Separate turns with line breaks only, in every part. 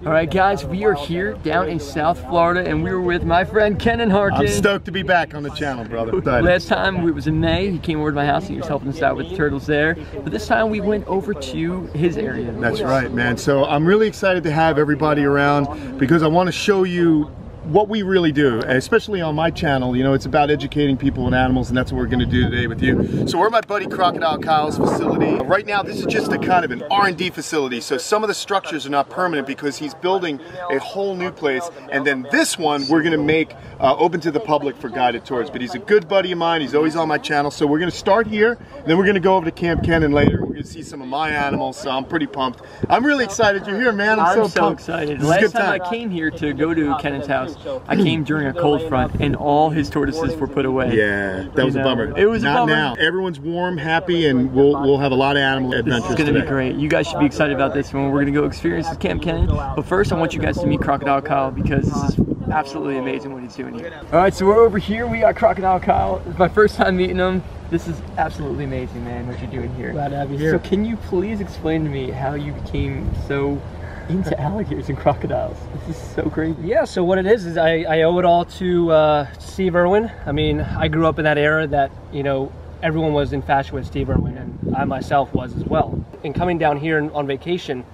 All right, guys, we are here down in South Florida, and we were with my friend Kenan Harkin.
I'm stoked to be back on the channel, brother.
Last time it was in May. He came over to my house and he was helping us out with the turtles there. But this time we went over to his area.
That's right, man. So I'm really excited to have everybody around because I want to show you what we really do, especially on my channel. You know, it's about educating people and animals, and that's what we're going to do today with you. So we're at my buddy Crocodile Kyle's facility. Right now, this is just a kind of an R&D facility, so some of the structures are not permanent because he's building a whole new place, and then this one we're going to make open to the public for guided tours. But he's a good buddy of mine. He's always on my channel, so we're going to start here, and then we're going to go over to Camp Kenan later. We're going to see some of my animals, so I'm pretty pumped. I'm really excited you're here, man. I'm so excited.
Last time I came here to go to Kenan's house, I came during a cold front and all his tortoises were put away.
Yeah, that was a bummer.
It was a bummer.
Not now. Everyone's warm, happy, and we'll have a lot of animal adventures
today. It's going to be great. You guys should be excited about this one. We're going to go experience this Camp Kenan. But first, I want you guys to meet Crocodile Kyle because this is absolutely amazing what he's doing here. All right, so we're over here. We got Crocodile Kyle. It's my first time meeting him. This is absolutely amazing, man, what you're doing here.
Glad to have you here.
So can you please explain to me how you became so into alligators and crocodiles? This is so crazy.
Yeah, so what it is I owe it all to Steve Irwin. I mean, I grew up in that era that, you know, everyone was infatuated with Steve Irwin, and I myself was as well. And coming down here on vacation,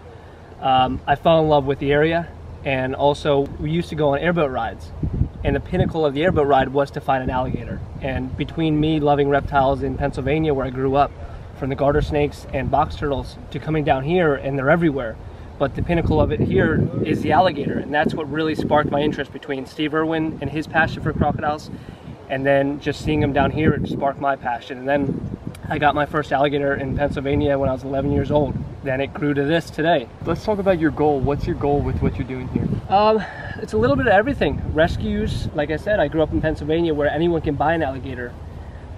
I fell in love with the area, and also we used to go on airboat rides. And the pinnacle of the airboat ride was to find an alligator. And between me loving reptiles in Pennsylvania, where I grew up, from the garter snakes and box turtles to coming down here, and they're everywhere. But the pinnacle of it here is the alligator, and that's what really sparked my interest between Steve Irwin and his passion for crocodiles, and then just seeing him down here, it sparked my passion. And then I got my first alligator in Pennsylvania when I was 11 years old. Then it grew to this today.
Let's talk about your goal. What's your goal with what you're doing here?
It's a little bit of everything. Rescues, like I said, I grew up in Pennsylvania where anyone can buy an alligator.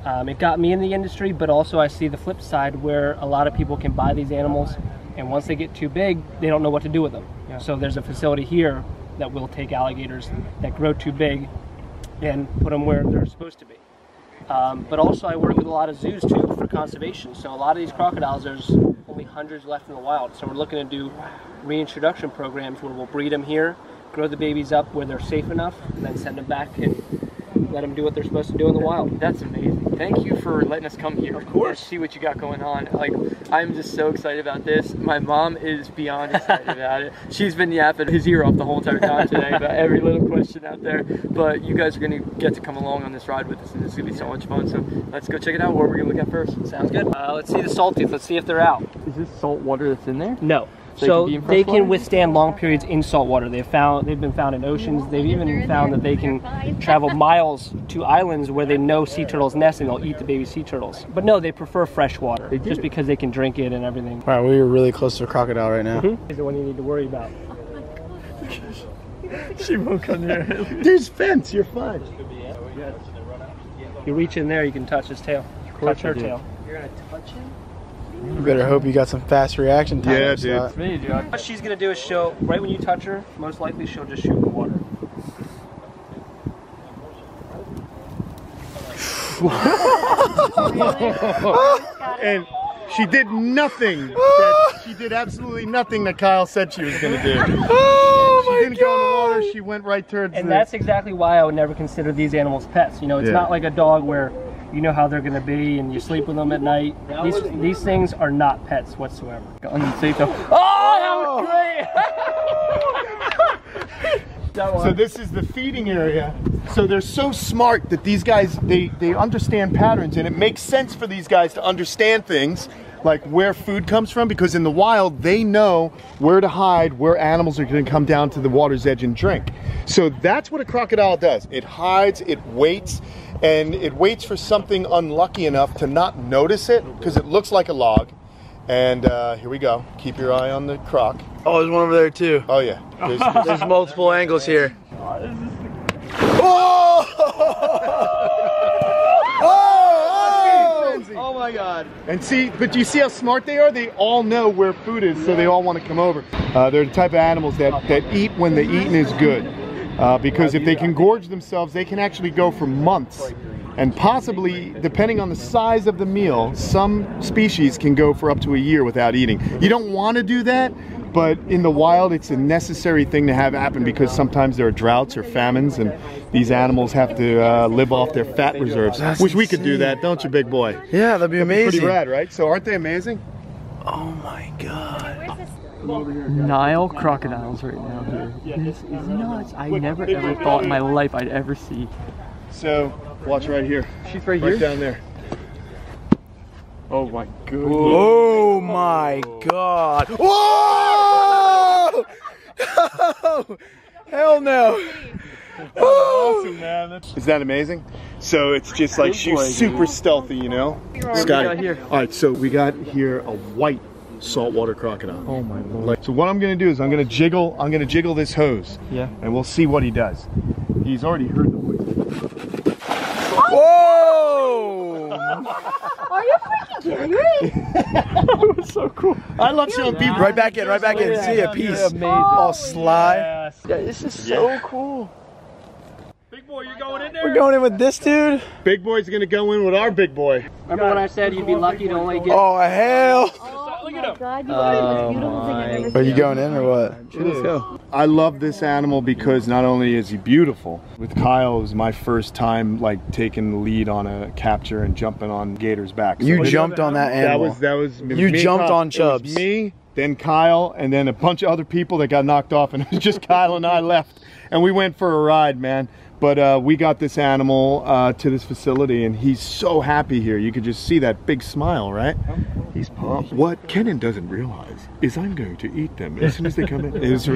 It got me in the industry, but also I see the flip side where a lot of people can buy these animals, and once they get too big, they don't know what to do with them. Yeah. So there's a facility here that will take alligators that grow too big and put them where they're supposed to be. But also I work with a lot of zoos too for conservation. So a lot of these crocodiles, there's only hundreds left in the wild. So we're looking to do reintroduction programs where we'll breed them here, grow the babies up where they're safe enough, and then send them back and let them do what they're supposed to do in the wild.
That's amazing. Thank you for letting us come here.
Of course.
See what you got going on. Like, I'm just so excited about this. My mom is beyond excited about it. She's been yapping his ear off the whole entire time today about every little question out there. But you guys are going to get to come along on this ride with us, and it's going to be so much fun. So let's go check it out. What we're going to look at first.
Sounds good. Let's see the saltwater. Let's see if they're out.
Is this salt water that's in there?
No. So they can withstand long periods in salt water. They've been found in oceans. They've even found that they can travel miles to islands where they know sea turtles nest, and they'll eat the baby sea turtles. But no, they prefer fresh water just because they can drink it and everything.
All right, we're really close to a crocodile right now.
Is the one you need to worry about.
She won't come here.
There's fence, you're fine.
You reach in there, you can touch his tail. Touch her tail.
You're going to touch him?
You better hope you got some fast reaction time.
Yeah, dude.
It's me, dude.
What she's gonna do is right when you touch her, most likely she'll just shoot in the water.
And she did nothing. She did absolutely nothing that Kyle said she was gonna do. She didn't go in the water, she went right towards
And that's exactly why I would never consider these animals pets. You know, it's not like a dog where you know how they're going to be and you sleep with them at night. These things are not pets whatsoever. Oh, that was great!
So this is the feeding area. So they're so smart that these guys, they understand patterns, and it makes sense for these guys to understand things like where food comes from, because in the wild they know where to hide, where animals are going to come down to the water's edge and drink. So that's what a crocodile does. It hides, it waits, and it waits for something unlucky enough to not notice it because it looks like a log. And here we go. Keep your eye on the croc.
Oh, there's one over there too.
Oh yeah.
There's multiple angles here.
Oh!
Oh my God.
And see, but do you see how smart they are? They all know where food is, so they all want to come over. They're the type of animals that eat when the eating is good. Because if they can gorge themselves, they can actually go for months. And possibly, depending on the size of the meal, some species can go for up to a year without eating. You don't want to do that, but in the wild it's a necessary thing to have happen because sometimes there are droughts or famines and these animals have to live off their fat reserves.
That's
Wish we could do
insane.
that, don't you, big boy?
Yeah, that'd be amazing.
Pretty rad, right? So aren't they amazing?
Oh my god.
Nile crocodiles right now here. This is nuts. I never ever thought in my life I'd ever see.
So watch right here.
She's right
Right
here?
down there. Oh my goodness.
Oh my god. Whoa! Hell no.
That was awesome, man. Is that amazing? So it's just like she's super stealthy, you know? Scotty.
got here?
All right, so we got here a white saltwater crocodile.
Oh my lord.
So what I'm gonna do is I'm gonna jiggle this hose.
Yeah.
And we'll see what he does. He's already heard the voice.
Whoa!
Are you freaking kidding me?
That was so cool.
I love showing people.
Right back in, right back in. See a piece. All sly.
Yeah, this is so cool. Big boy, you going in there?
We're going in with this dude.
Big boy's gonna go in with our big boy.
Remember when I said you'd be lucky to only get...
Oh hell!
Oh my god, you are the most beautiful thing I've ever seen.
Are you going in or what?
Let's go. I love this animal because not only is he beautiful, with Kyle it was my first time like taking the lead on a capture and jumping on Gator's back.
You
So
jumped on that animal.
That was it was
You
me and
jumped
Kyle.
on
It
Chubbs.
was me, then Kyle, and then a bunch of other people that got knocked off, and it was just Kyle and I left, and we went for a ride, man. But we got this animal to this facility, and he's so happy here. You could just see that big smile, right? He's pumped. What Kenan doesn't realize is I'm going to eat them as soon as they come in. It's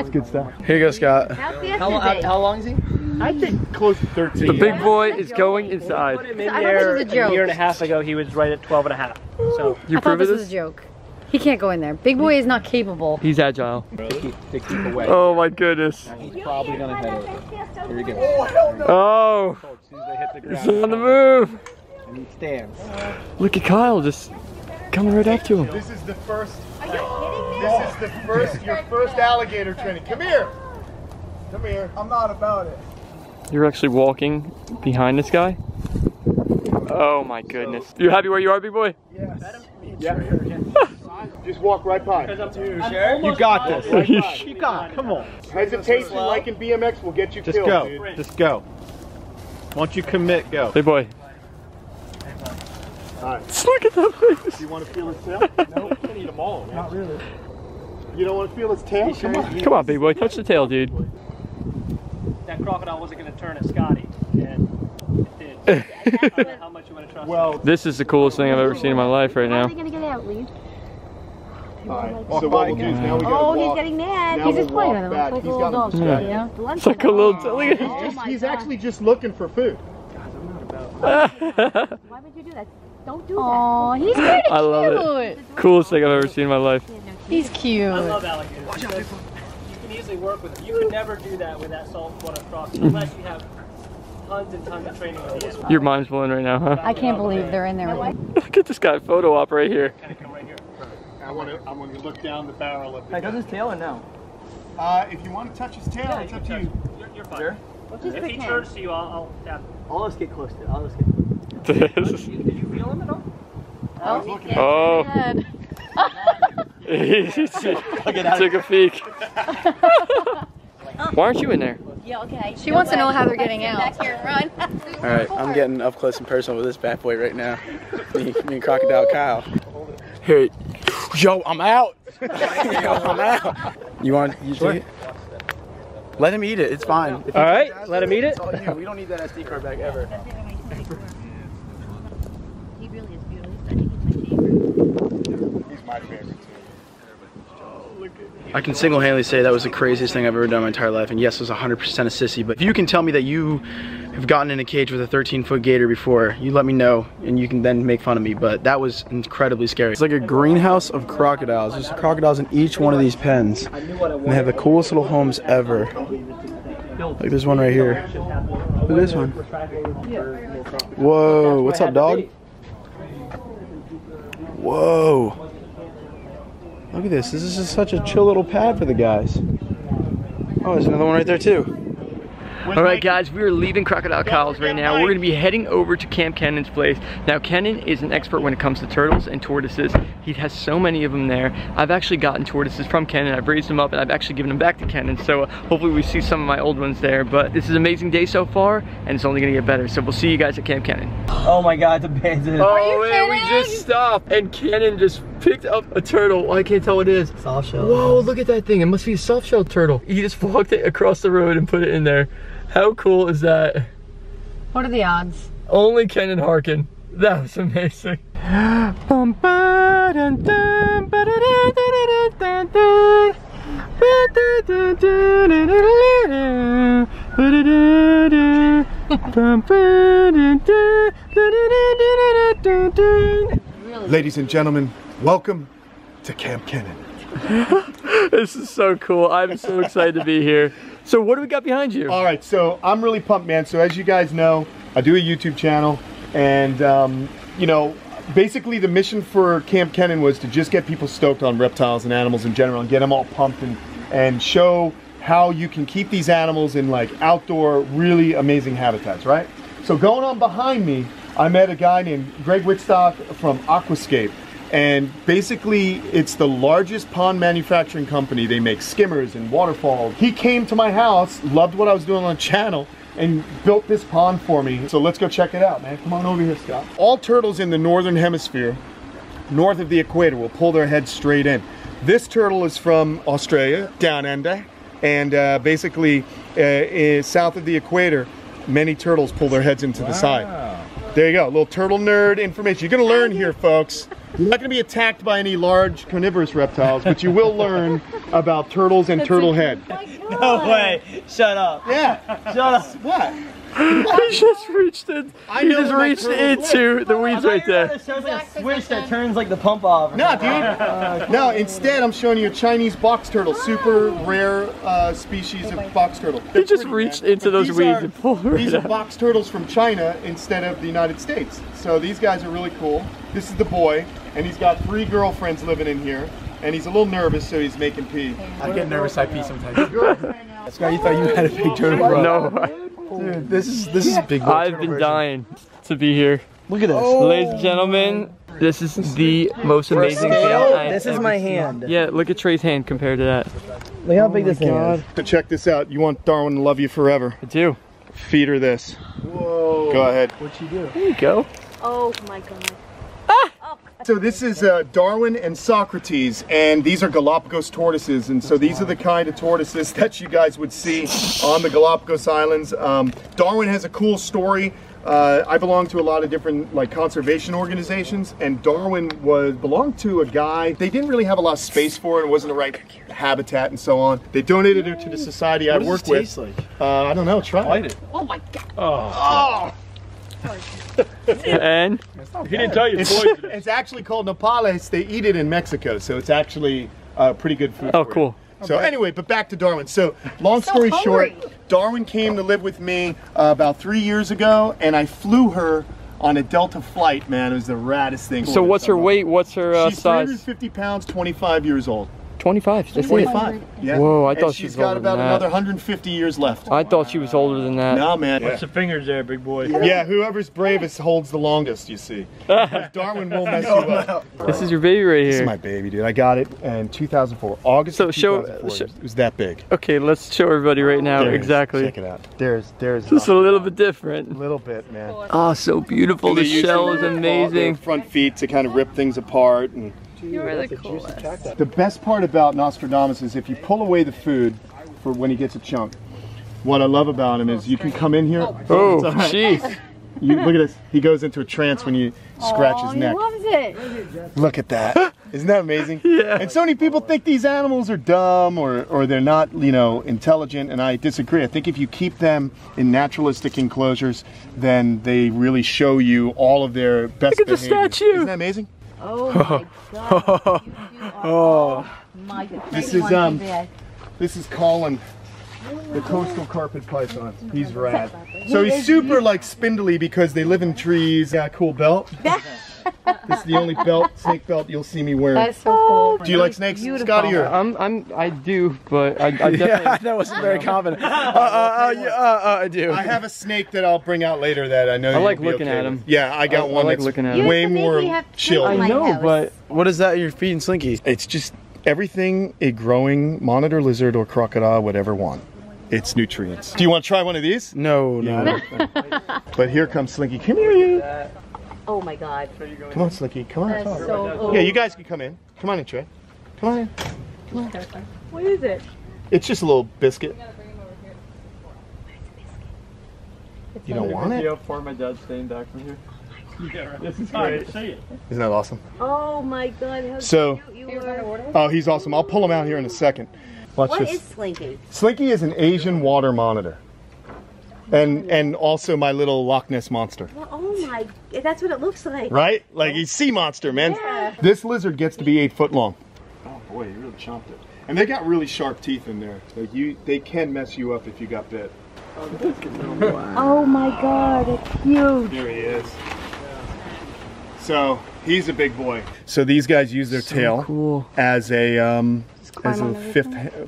good stuff.
Here you go, Scott.
How long is he?
I think close to 13.
The big boy is going inside.
Put him in
I thought
there
this was a joke.
year and a half ago. He was right at 12 and a half. So
You
I thought
approve
this
of
was a
this?
joke. He can't go in there. Big boy is not capable.
He's agile.
they keep away.
Oh my goodness.
He's probably gonna head over. Here he goes.
Oh,
As soon as they hit the
he's
ground,
on the move.
and he stands.
Look at Kyle just coming right up to him.
This is the first. This is the first. Your first alligator training. Come here. Come here.
I'm not about it.
You're actually walking behind this guy? Oh my goodness. You happy where you are, big boy?
Just walk right by.
You got this.
You got. Come on. Hesitation, like in BMX, will get you
Just
killed.
go.
Dude.
Just go. Once you commit, go.
Big boy.
All right.
Just look at that face.
You want to feel his tail? No, can't eat them all. Not really. You don't want to feel his tail? Come on.
Come on, big boy. Touch the tail, dude.
That crocodile wasn't gonna turn at Scotty, and it did. I don't know how much you want to trust.
Well,
This is the coolest thing I've ever seen in my life right
How are
now.
they gonna get out, Lee?
all right. So what we'll do is now we gotta
Oh,
walk.
he's getting mad.
Now
He's just
we'll
playing with
walk
him.
back.
It's like a
He's
little
got
dog,
him
you
scratched.
know?
It's like a little. Look at
Oh my
He's
God.
actually just looking for food.
Why would you do that? Don't do that. Oh, he's pretty cute.
I love it. Coolest thing I've ever seen in my life.
He's cute.
I love alligators. Because you can easily work with them. You could never do that with that saltwater crocodile unless you have tons and tons of training with these.
Your mind's blown right now, huh?
I can't believe they're in there with him.
Look at this guy photo op right here.
Kind of come right here.
I want to look down the barrel of the gun.
his tail or no?
If you want to touch his tail, it's up to you.
You're fine. Sure? If he turns to you, I'll tap him.
I'll just get close to it. I'll just get close.
Did you feel him at all?
Oh,
Good.
he took a peek. Why aren't you in there?
Yeah, okay. She wants to know how they're getting out. Back here and run.
All right, I'm getting up close and personal with this bad boy right now. Me and Crocodile Kyle. Here, yo, I'm out. Yo, I'm out. You want you take it? Let him eat it. It's fine.
All right, let him eat it.
It's all you. We don't need that SD card back ever.
He really is beautiful. I think he's my favorite.
He's my favorite too.
I can single-handedly say that was the craziest thing I've ever done in my entire life, and yes, it was 100% a sissy, but if you can tell me that you have gotten in a cage with a 13-foot gator before, you let me know, and you can then make fun of me, but that was incredibly scary. It's like a greenhouse of crocodiles. There's crocodiles in each one of these pens, and they have the coolest little homes ever. Like there's one right here. Look at this one. Whoa, what's up, dog? Whoa. Look at this. This is just such a chill little pad for the guys. Oh, there's another one right there too.
All right, guys, we are leaving Crocodile Kyle's right now. We're going to be heading over to Camp Kenan's place. Now, Kenan is an expert when it comes to turtles and tortoises. He has so many of them there. I've actually gotten tortoises from Kenan. I've raised them up, and I've actually given them back to Kenan. So hopefully we see some of my old ones there. But this is an amazing day so far, and it's only going to get better. So we'll see you guys at Camp Kenan.
Oh my God, the bandit.
Oh man, we just stopped, and Kenan just picked up a turtle. Well, I can't tell what it is.
Soft shell.
Whoa, look at that thing. It must be a soft-shelled turtle. He just walked it across the road and put it in there. How cool is that?
What are the odds?
Only Kenan Harkin. That was amazing.
Ladies and gentlemen, welcome to Camp Kenan.
This is so cool. I'm so excited to be here. So what do we got behind you?
All right, so I'm really pumped, man. So as you guys know, I do a YouTube channel, and you know, basically the mission for Camp Kenan was to just get people stoked on reptiles and animals in general and get them all pumped and show how you can keep these animals in like outdoor, really amazing habitats, right? So going on behind me, I met a guy named Greg Wittstock from Aquascape. And basically, it's the largest pond manufacturing company. They make skimmers and waterfalls. He came to my house, loved what I was doing on the channel, and built this pond for me. So let's go check it out, man. Come on over here, Scott. All turtles in the northern hemisphere, north of the equator, will pull their heads straight in. This turtle is from Australia, down under, and basically, south of the equator, many turtles pull their heads into the side. There you go, a little turtle nerd information. You're gonna learn here, folks. You're not gonna be attacked by any large carnivorous reptiles, but you will learn about turtles and turtle head.
No way. Shut up.
Yeah.
Shut up.
What?
He just reached in. He just reached into the weeds right there.
It shows like a switch that turns like the pump off.
No, dude. No, instead I'm showing you a Chinese box turtle, super rare species of box turtle.
He just reached into those weeds and pulled it
These are
out.
box turtles from China instead of the United States. So these guys are really cool. This is the boy, and he's got 3 girlfriends living in here. And he's a little nervous, so he's making pee.
I get nervous, I pee sometimes. Scott, you thought you had a big turtle, bro.
No.
Dude, this is big.
I've been dying to be here.
Look at this.
Ladies and gentlemen, this is the most amazing thing I've
This is
ever
my
seen.
hand.
Yeah, look at Trey's hand compared to that.
Look how big this thing is.
So check this out. You want Darwin to love you forever.
I do.
Feed her this. Whoa. Go ahead.
What'd you do?
There you go.
Oh my God.
So this is Darwin and Socrates, and these are Galapagos tortoises, and so these are the kind of tortoises that you guys would see on the Galapagos Islands. Darwin has a cool story. I belong to a lot of different like conservation organizations, and Darwin belonged to a guy. They didn't really have a lot of space for it. It wasn't the right habitat and so on. They donated it to the society I work with.
Taste like?
I don't know. Try
Bite
it.
it.
Oh my God.
Oh.
And
He didn't tell you it's poison.
It's actually called nopales. They eat it in Mexico, so it's actually pretty good food.
oh,
for you.
cool.
So anyway, but back to Darwin. So long story short, Darwin came to live with me about 3 years ago, and I flew her on a Delta flight, man. It was the raddest thing.
So what's her weight? What's her
She's
size?
350 pounds, 25 years old.
25. That's it.
25. Yeah.
Whoa, I
And
thought she
she's
was
got
older
about
than that.
another 150 years left.
I thought she was older than that.
No, man.
What's the fingers there, big boy?
Yeah, whoever's bravest holds the longest, you see. Darwin won't mess you up.
This is your baby right
This
here.
is my baby, dude. I got it in 2004. August
So
of
show-
2004. It was that big.
Okay, let's show everybody right now
There it is.
exactly.
Check it out. There's
Just a little bit different.
little bit, man.
Oh, so beautiful. The
They use
shell
their
is amazing.
front feet to kind of rip things apart. And
You're the coolest.
the best part about Nostradamus is if you pull away the food for when he gets a chunk, what I love about him is you can come in here.
Oh,
It's all right.
jeez.
You look at this. He goes into a trance when you scratch his neck.
He loves it.
Look at that. Isn't that amazing?
Yeah.
And so many people think these animals are dumb or they're not, you know, intelligent, and I disagree. I think if you keep them in naturalistic enclosures, then they really show you all of their best
Look at the
behavior.
statue.
Isn't that amazing?
Oh my God. Oh my God.
This is This is Colin, the coastal carpet python. He's rad. So he's super like spindly because they live in trees. Yeah, cool belt. This is the only snake belt you'll see me wearing.
That's so cool.
Do you like snakes, Scotty? Or?
I do, but I definitely.
Yeah, that wasn't very confident. I do.
I have a snake that I'll bring out later that I know.
I like looking at him.
Yeah, I got one
like
that's
looking at him.
way more chill.
I know, but
What is that you're feeding Slinky?
It's just everything a growing monitor lizard or crocodile would ever want. It's nutrients. Do you want to try one of these?
No, no.
But here comes Slinky. Come here, you.
Oh my God.
Come on, Slinky. Come on.
That's so cool.
Yeah, you guys can come in. Come on in, Trey. Come on in.
What is it?
It's just a little biscuit. You don't want it?
For my dad's staying back from here.
Yeah, right. This is great. See it.
Isn't that awesome?
Oh my God. How
So,
cute you were.
oh, he's awesome. I'll pull him out here in a second. Watch
What
this.
is Slinky?
Slinky is an Asian water monitor. And also my little Loch Ness monster.
Well, oh my, that's what it looks like.
Right? Like he's sea monster, man.
Yeah.
This lizard gets to be 8 foot long. Oh boy, you really chomped it. And they got really sharp teeth in there. Like they can mess you up if you got bit.
Oh my God, it's huge.
There he is. So he's a big boy. So these guys use their tail as a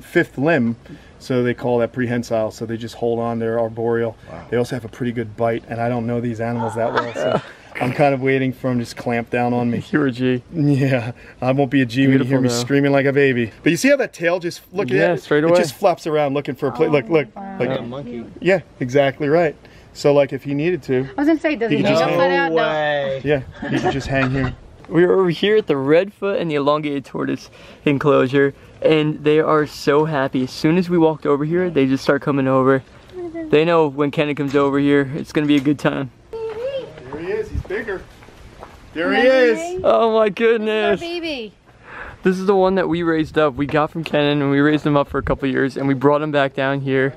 fifth limb. So they call that prehensile. So they just hold on. They're arboreal. Wow. They also have a pretty good bite. And I don't know these animals that well. So I'm kind of waiting for them to just clamp down on me.
You're a G.
Yeah, I won't be a G when you hear me screaming like a baby. But you see how that tail just
straight away.
It just flaps around looking for a place. Look, like
a monkey.
Yeah, exactly right. So like if he needed to,
I was gonna say, does he
just
jump
hang.
out?
way.
yeah, he could just hang here.
We're over here at the redfoot and the elongated tortoise enclosure, and they are so happy. As soon as we walked over here, they just start coming over. They know when Kenan comes over here, it's gonna be a good time.
There he is. He's bigger. There he is.
Oh my goodness.
Baby.
This is the one that we raised up. We got from Kenan and we raised him up for a couple years and we brought him back down here.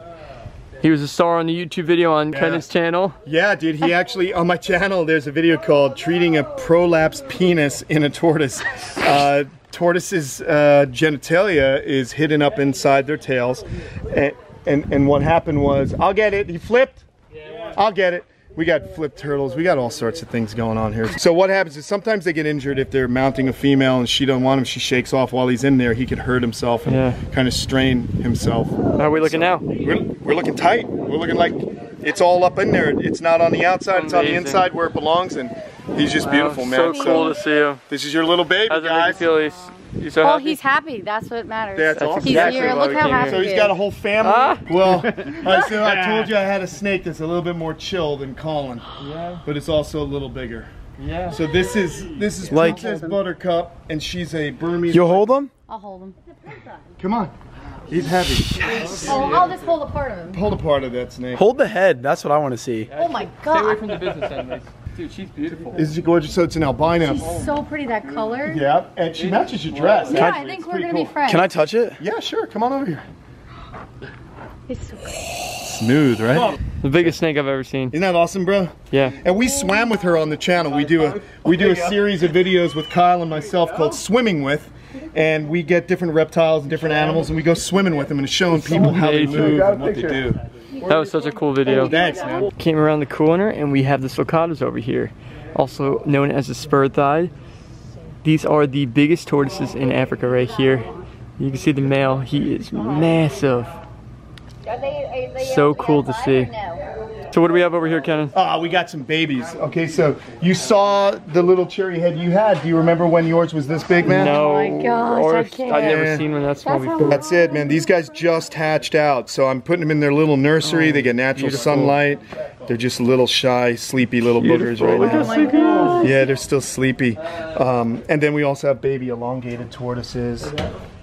He was a star on the YouTube video on Kenan's channel.
Yeah, dude, he actually, on my channel, there's a video called Treating a Prolapsed Penis in a Tortoise. Tortoises' genitalia is hidden up inside their tails. And what happened was, I'll get it, he flipped, I'll get it. We got flipped turtles, we got all sorts of things going on here. So what happens is sometimes they get injured if they're mounting a female and she don't want him, she shakes off while he's in there, he could hurt himself and kind of strain himself.
How are we looking now?
We're looking tight. We're looking like it's all up in there. It's not on the outside, it's on the inside where it belongs, and he's just beautiful, man.
So cool to see him.
This is your little baby,
How's it make
guys.
you feel? He's so happy?
He's happy. That's what matters.
That's awesome.
He's here. Look how happy
So
he
he's
is.
got a whole family. Well, so I told you I had a snake that's a little bit more chill than Colin. Yeah. But it's also a little bigger.
Yeah.
So this is
Like-
Princess Buttercup, and she's a Burmese.
You'll hold him?
I'll hold him.
Come on. He's heavy.
Oh, I'll just hold a part of him.
Hold a part of that snake.
Hold the head. That's what I want to see.
Oh my
Stay away
God.
from the business end, Mace. Dude, she's beautiful.
Isn't she gorgeous? So it's an albino.
She's so pretty, that color.
Yeah, and she matches your dress.
Yeah,
actually.
I think
It's
we're
pretty
gonna be
cool.
friends.
Can I touch it?
Yeah, sure. Come on over here.
It's so
Smooth, right?
The biggest snake I've ever seen.
Isn't that awesome, bro?
Yeah.
And we swam with her on the channel. We do a series of videos with Kyle and myself called Swimming With, and we get different reptiles and different animals, and we go swimming with them and showing people how they move and what they do.
That was such a cool video.
Thanks, man.
Came around the corner and we have the sulcatas over here, also known as the spurred thigh. These are the biggest tortoises in Africa right here. You can see the male, he is massive. So cool to see. So what do we have over here, Kenan?
We got some babies. Okay, so you saw the little cherry head you had. Do you remember when yours was this big, man?
No.
Oh my gosh,
or
I can't.
I've never seen one that small before.
That's it, man. These guys just hatched out. So I'm putting them in their little nursery. They get natural sunlight. They're just little shy, sleepy little boogers right now. Yeah, they're still sleepy. And then we also have baby elongated tortoises.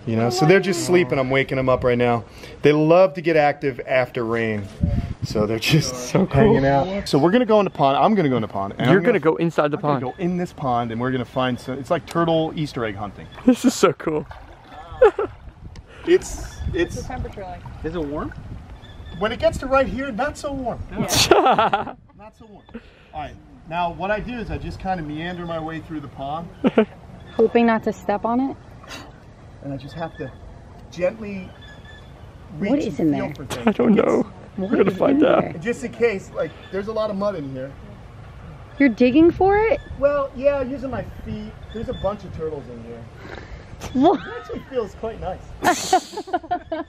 You know, so they're just sleeping. I'm waking them up right now. They love to get active after rain. So they're just so hanging out. So we're going to go in the pond. I'm going to go in the pond. And
You're going to go inside the
I'm
pond.
going to go in this pond and we're going to find some, it's like turtle Easter egg hunting.
This is so cool.
It's
temperature like? Is it warm?
when it gets to right here, not so warm. Not so warm. All right. Now what I do is I just kind of meander my way through the pond.
Hoping not to step on it.
And I just have to gently reach
What is in
and feel
there?
for things.
I don't know. We're going to find out.
Just in case, like, there's a lot of mud in here.
You're digging for it?
Well, yeah, using my feet. There's a bunch of turtles in here.
What?
It actually feels quite nice.
To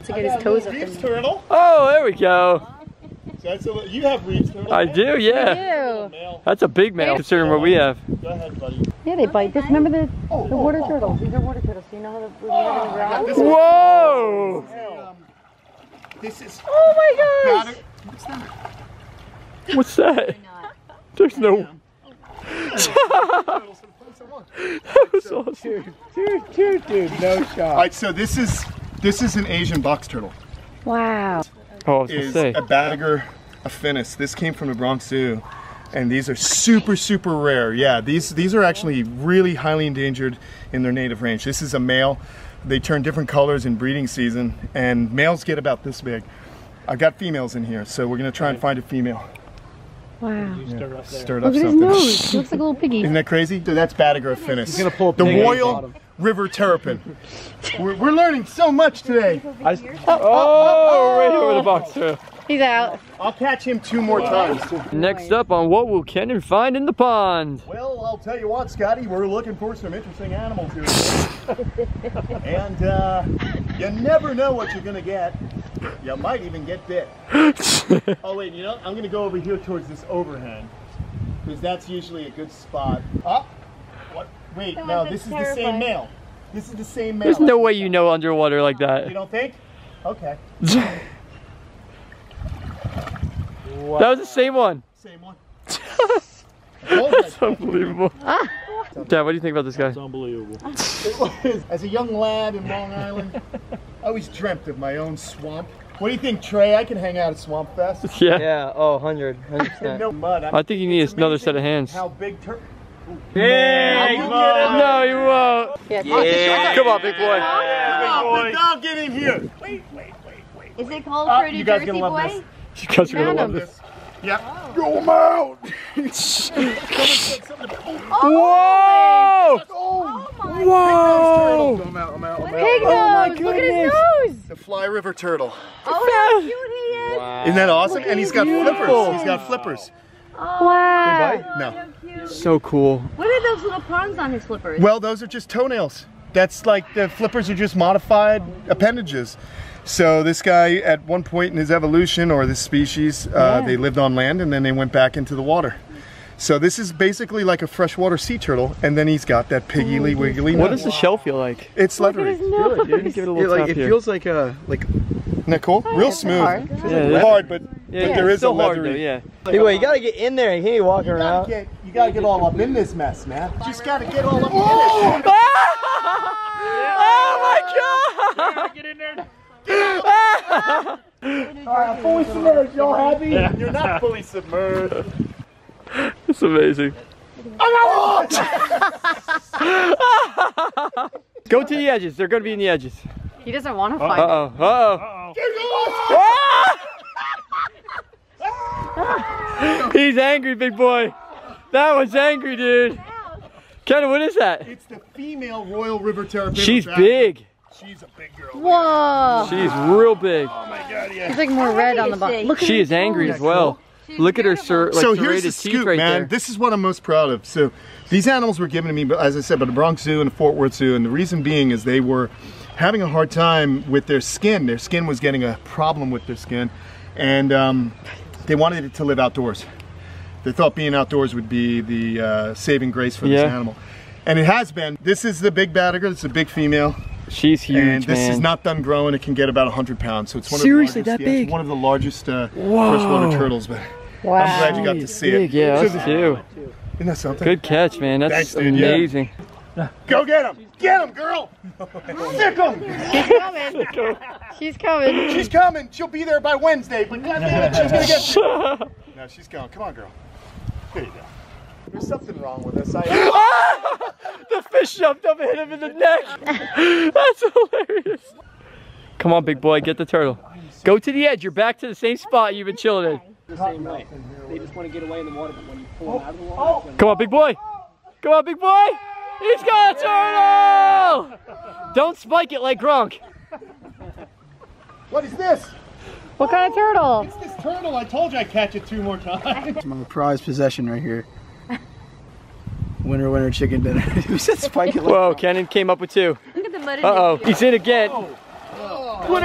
get his toes up in
Reeves
there.
turtle.
Oh, there we go.
So that's you have Reeves turtle.
I do, yeah.
Ew.
Male.
That's a big male considering what we have.
Go ahead, buddy.
Yeah, they bite. Just remember the water turtles. These are water turtles. So you know how we have in the ground?
This one.
Whoa!
This is.
Oh my gosh!
What's that?
What's that? There's no. That was awesome.
Dude, no shot.
All right, so this is an Asian box turtle.
Wow.
Oh, I was gonna
Is
say.
a Batagur affinis. This came from the Bronx Zoo, and these are super rare. Yeah, these are actually really highly endangered in their native range. This is a male. They turn different colors in breeding season, and males get about this big. I got females in here, so we're gonna try and find a female.
Wow.
Stirred up
Look at his
something.
nose. He looks like a little piggy.
Isn't that crazy? So that's Batagur affinis.
He's gonna pull a
the
pig out the
Royal
bottom.
River Terrapin. We're learning so much today.
Oh, right here with the box turtle.
He's out.
I'll catch him 2 more times.
Next up on what will Kenan find in the pond?
Well, I'll tell you what, Scotty, we're looking for some interesting animals here today. And you never know what you're gonna get. You might even get bit. Oh wait, you know, I'm gonna go over here towards this overhang, because that's usually a good spot. Oh, what? Wait, no, this is the same male. This is the same male.
There's no way you know underwater like
You
that.
don't think? Okay.
That was the same one.
Same one.
That's unbelievable. Dad, what do you think about this guy?
It's unbelievable.
As a young lad in Long Island, I always dreamt of my own swamp. What do you think, Trey? I can hang out at Swamp Fest.
Yeah.
Yeah, oh, 100%.
No mud.
I think you need
It's
another
amazing
set of hands.
How big
Big
boy.
No, you won't.
Yeah.
Come on, big boy.
Now get in here. Wait.
Is it called Pretty
You guys
Jersey
gonna love
Boy?
this.
You guys are gonna love
Venom.
this.
Yeah. Throw him out.
Whoa!
Oh my
Whoa!
I'm out.
Pig nose! Look at his nose!
The Fly River turtle.
Oh, how cute he is!
Wow.
Isn't that awesome? And he's got
Beautiful.
flippers. He's got flippers.
Wow!
No.
So cool.
What are those little prongs on his flippers?
Well, those are just toenails. That's like the flippers are just modified appendages. So this guy, at one point in his evolution, or this species, they lived on land and then they went back into the water. So this is basically like a freshwater sea turtle, and then he's got that piggly wiggly
What
nose.
does the shell feel like?
It's leathery.
Really, dude? Give it a little tap
It
here.
feels like
Isn't that cool? Real smooth.
hard.
Yeah, it is.
Hard, but
Yeah,
there
it's
is a
still hard
leathery.
though, yeah.
Anyway, you gotta get in there. You can't be walking around.
You gotta get all up in this mess, man. Just gotta get all up in it.
Oh my god!
Get in there.
Alright, fully submerged. Y'all happy? You're not fully submerged.
It's amazing. Go to the edges. They're gonna be in the edges.
He doesn't want to fight.
Uh-oh. Uh-oh. He's angry, big boy. That was angry, dude. Kenan, what is that?
It's the female Royal River Terrapin.
She's big.
She's a big girl.
Whoa!
She's real big.
Oh my god, yeah.
He's like more red on the bottom. Look at
She
his
is angry
nose.
as well. Look at her like
So here's
serrated
the
teeth
scoop,
right
man.
there.
This is what I'm most proud of. So these animals were given to me, as I said, by the Bronx Zoo and the Fort Worth Zoo, and the reason being is they were having a hard time with their skin. Their skin was getting a problem with their skin, and they wanted it to live outdoors. They thought being outdoors would be the saving grace for this animal. And it has been. This is the big Batagur. It's a big female.
She's huge,
And this
man.
is not done growing. It can get about 100 pounds. So it's one
Seriously,
of the largest,
that big?
it's one of the largest freshwater turtles. But
Wow.
I'm glad you got to see
Big,
it.
yeah,
So
us too.
Isn't that something?
Good catch, man. That's
Thanks, dude, yeah.
amazing.
Go get him! Get him, girl! Sick him!
She's coming. She's coming.
She's coming. She'll be there by Wednesday, but goddamn it, she's gonna get you. No, she's going. Come on, girl. There you go. There's something wrong with us.
The fish jumped up and hit him in the neck. That's hilarious. Come on, big boy, get the turtle. Go to the edge. You're back to the same spot you've been chilling in.
The same way. They just want to get away in the water, but when you pull them out of the water,
Come on, big boy. Come on, big boy. He's got a turtle. Don't spike it like Gronk.
What is this?
What kind of turtle?
It's this turtle. I told you I'd catch it 2 more times.
It's my prized possession right here.
Winner, winner, chicken dinner. Who said spike it?
Whoa, Kenan came up with 2.
Look at the mud in
Uh-oh,
it.
he's in again. What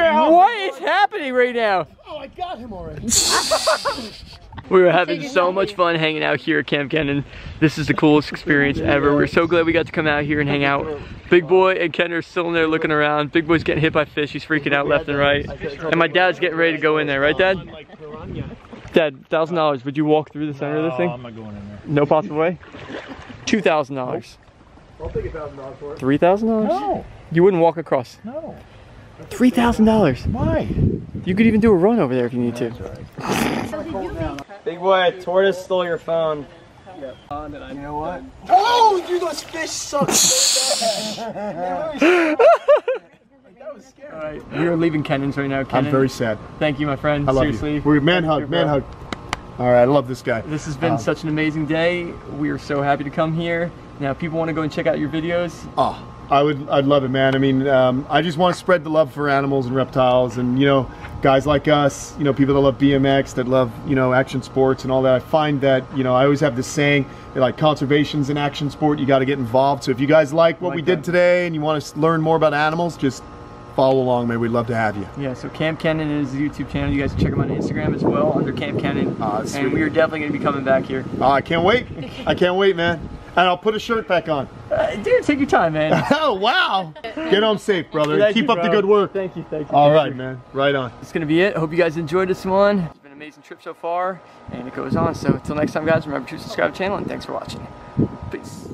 is happening right now?
Oh, I got him already.
We were having so much fun hanging out here at Camp Kenan. This is the coolest experience ever. We're so glad we got to come out here and hang out. Big Boy and Ken are still in there looking around. Big Boy's getting hit by fish. He's freaking out left and right. And my dad's getting ready to go in there, right, Dad? Dad, $1,000. Would you walk through the center of this thing?
I'm not going in there.
No possible way? $2,000.
I'll take $1,000 for it.
$3,000?
No.
You wouldn't walk across?
No.
$3,000.
Why?
You could even do a run over there if you need to.
Big boy, tortoise stole your phone.
You know what?
Oh, dude, those fish suck so bad.
All right, we are leaving Kenan's right now. Kenan,
I'm very sad.
thank you, my friend.
I love
Seriously.
you. We're man hug, man hug. All right, I love this guy.
This has been such an amazing day. We are so happy to come here. Now, if people want to go and check out your videos,
Oh, I'd love it, man. I mean, I just want to spread the love for animals and reptiles, and guys like us, people that love BMX, that love, action sports and all that. I find that, I always have this saying, like conservation's an action sport. You got to get involved. So if you guys like what we did today and you want to learn more about animals, just follow along, man. We'd love to have you.
yeah, so Camp Kenan is the YouTube channel. You guys can check him on Instagram as well under Camp Kenan. And we are definitely going to be coming back here.
Oh, I can't wait. I can't wait, man. And I'll put a shirt back on.
Dude, take your time, man.
Oh, wow. Get home safe, brother.
Thank
Keep
you,
up the
bro.
good work.
Thank you, thank you.
All
thank
right,
you.
man. Right on.
That's going to be it. I hope you guys enjoyed this one. It's been an amazing trip so far, and it goes on. So until next time, guys, remember to subscribe to the channel, and thanks for watching. Peace.